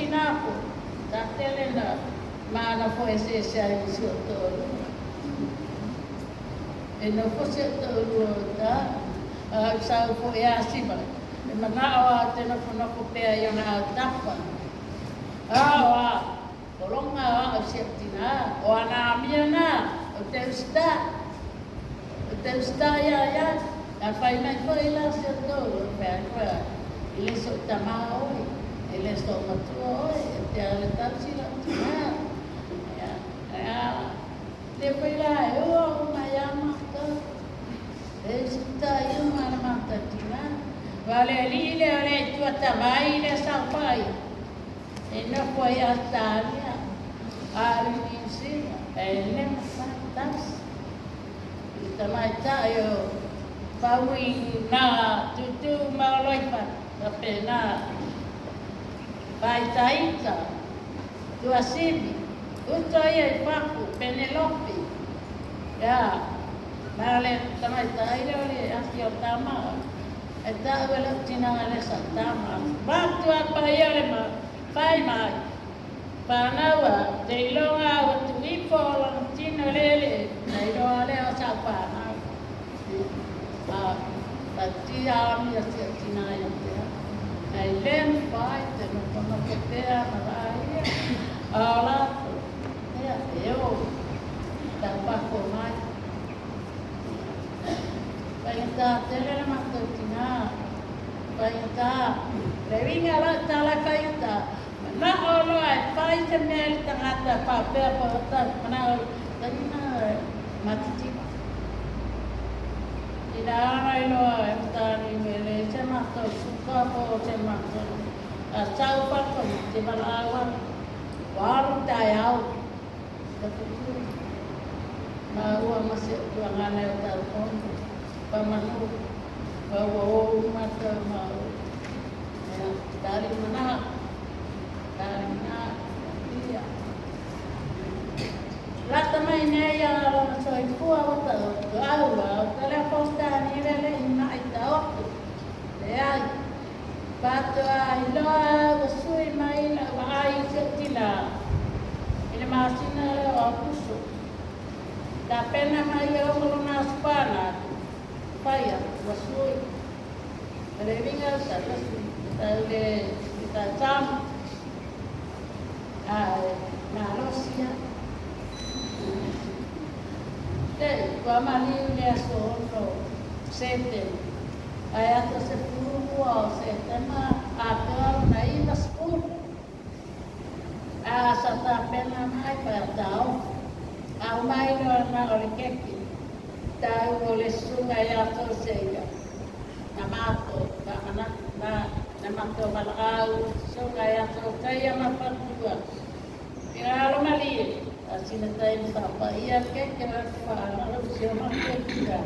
tinapo. Tatele na mana po ese siya yung siyotolo. E no po siyotolo na sa po iasiba. E manaawa te na po na po pea yung naatapa. Tolong nga o siya tina. O anamia na. O teusta. O teusta ya. Fai mai foi lá se todo, pera. Ele só tama oi. Ele só matou oi. Até ele tá tirando. Depois lá eu mayama to. Está eu mata tina. Vale ali ele tu tabai ele sapai. E não foi a Tália. Ali sim, ele matas. Também tá eu Pawi na tutu maloipa tapi na baitaita tua sibi utoia paku Penelope ya male tamai taile oli asio tama eta wala tinangale sa tama batu apa yale ma fai mai panawa deilonga watu ipo tinolele nailole sa pana Tati ami asia tinaya tia. Ai lem pai te no kono kepea marai. Ala ya eu tapa komai. Paita tele la matutina. Paita levinga la tala paita. Na olo ai paita mel tangata papel pa mana tanina matiti. Tidak ilo tani mele cemato suka po cemato asal pakai cemalawan waru tayau mau masih tuangan air telepon pamanu bawa mata mau dari mana iya Lata mainnya ya orang soifua atau aula telepon tani lele ina ita waktu ya batu ilo sui maina ai setina ini masih na akusu tapi nama ya orang naspana paya wasui revinga salah kita cam Malaysia Kwa mali le solo sete ayato se furu sete ma ator na ina school sa pena mai perdao au mai no na olikeki tau ole sunga ayato sega namato na mato malau sunga ayato kaya mapatua Piralo mali Sinatay sa paiyan kay kaya para siya makikita.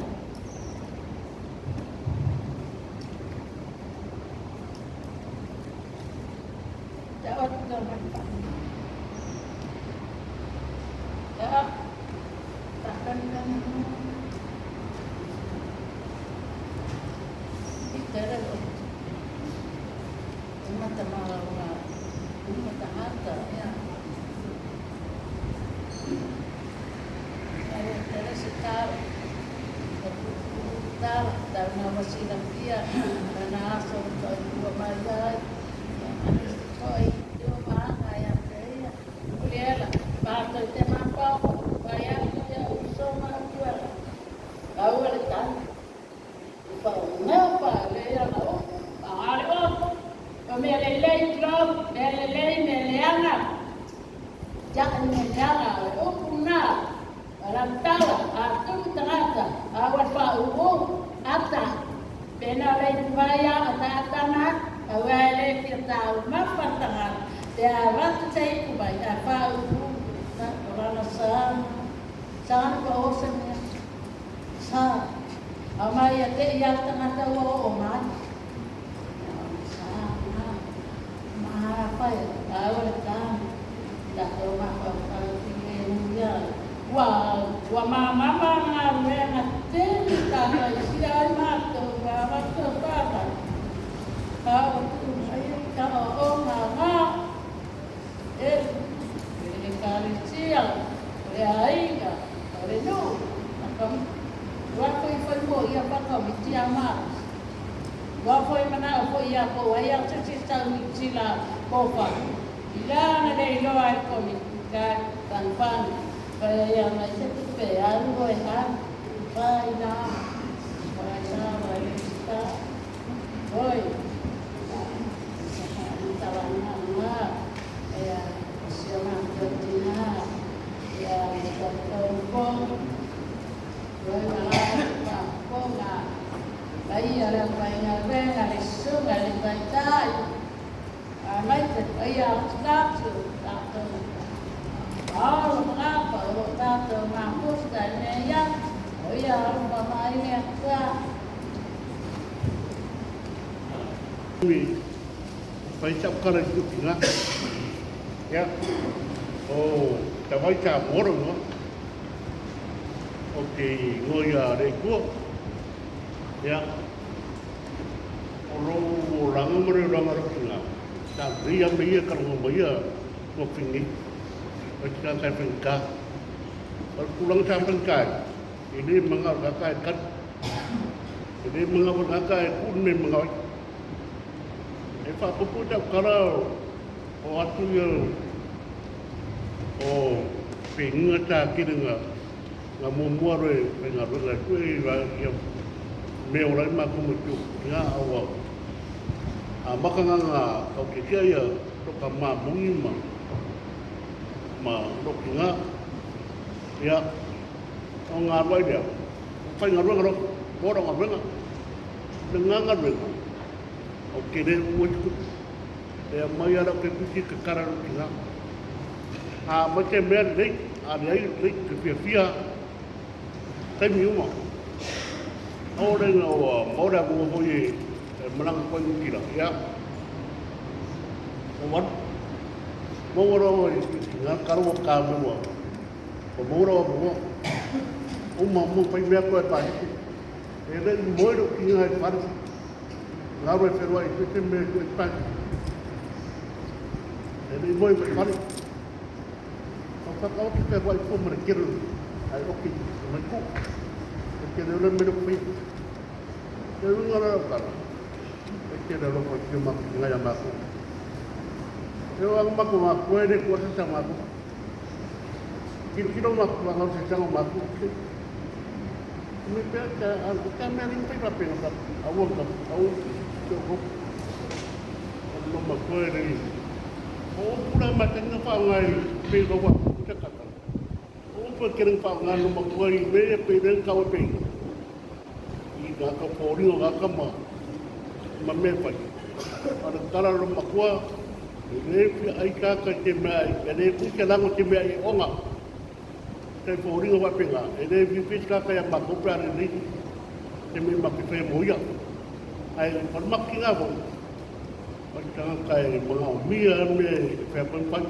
Dapat naman pa. Takkan ka naman. Ito rin o. Umatamara nga. Umatamata. Yan. Dahil masilang dia na naasong ito ay buwamayay ito ay yung kaya kuliela bato ite mapaw kaya niya uso marakuela kawalitan ipauna pa leya na o pangali o pamelelay klog melelay meleanga diyan meleanga o puna Walang tawa, atong tangata, awat pa ubo, ata, penalay baya at atanak, awalay kitao, mapatangan, kaya rat sa ikubay, apa ubo, wala na saan pa o sa niya, sa, amay ate, iyal tangata o man, mahapay, awal ka, dahil mapapagpingin niya, wa mama nga tin tata siya mato pata ay ka o nga fanau fo ia ko ai au tsi tau i sila kofa. Ila na dei loa e komi ka tan pan. Kaya ia mai se pe alu ko e ha. Pai na. Pai na mai sta. Oi. Tawana na. Ya siapa kerja ya berkompon. Oi malah konga. Ai ala pai nga venga le sunga le pai tai. Mai te ai a statu tato. Ah, mengapa lo tato mampus dan ya. Oh ya, rumah mai ni apa? Pai chap kara itu tinggal. Ya. Oh, tak pai chap orang no. Okey, ngoya dei ko. Ya. Orang orang tinggal. Tak dia kalau dia ko pingi. Kita akan pengkah. Kalau pulang saya pengkah. Ini mengawal kan. Ini mengawal kun mengawal. Fa pupu tak kalau waktu yang pengen tak kira nggak mau re pengen re kui yang mewah macam itu ya awak maka nggak kau kira ya tu kama mungkin dok nggak ya orang apa dia apa yang orang nggak dengar nggak Okey, dia wujud dia maya nak pergi ke karan kita. Macam mana ni? Ada lagi kefia. Tapi umah. Orang orang boleh menang poin kita, ya. Mau orang nak kalau kami buat, mau orang umah mau pergi apa tadi? Ada boleh tinggal di mana? Lalu saya itu semua itu pas. Jadi boleh berkali. Kalau kita buat itu mereka, ay okey, mereka. Kita dalam hidup ini, kita orang apa? Kita dalam hidup mak dengan aku. Orang mak ini kuasa sama aku. Kita mak harus sama aku. Mereka kami yang itu apa yang awal cukup kalau makoi ni pulang macam apa ngai pergi bawa cakap pergi apa ngai makoi ni pergi kau pergi ini kau pori orang kama memang ada kalau makoi ini aika kecemai ini kelang kecemai orang saya pori orang pergi ini bisnis kayak makoi pergi ni demi makoi moya ai formak kinga bo macam kai mau mia me pepen pan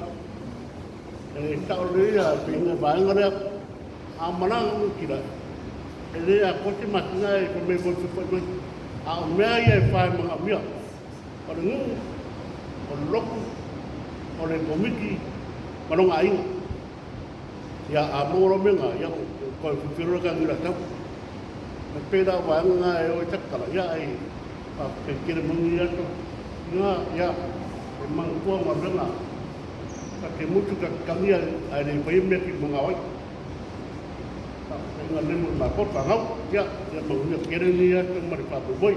tao le ya pinga bang ngara amanang kira ele aku ti makna ko me bo super me ya fa mga mia pada ngu lok oleh komiti manong aing ya amoro menga ya ko fikiro kan ngira tau peda bang ngai o cakala ya ai kira mengira tu, ya memang kuah warna. Tapi muncul kami ada yang banyak mengawal. Dengan lemur makot fanau, ya mengira kira ni ya cuma di Papua.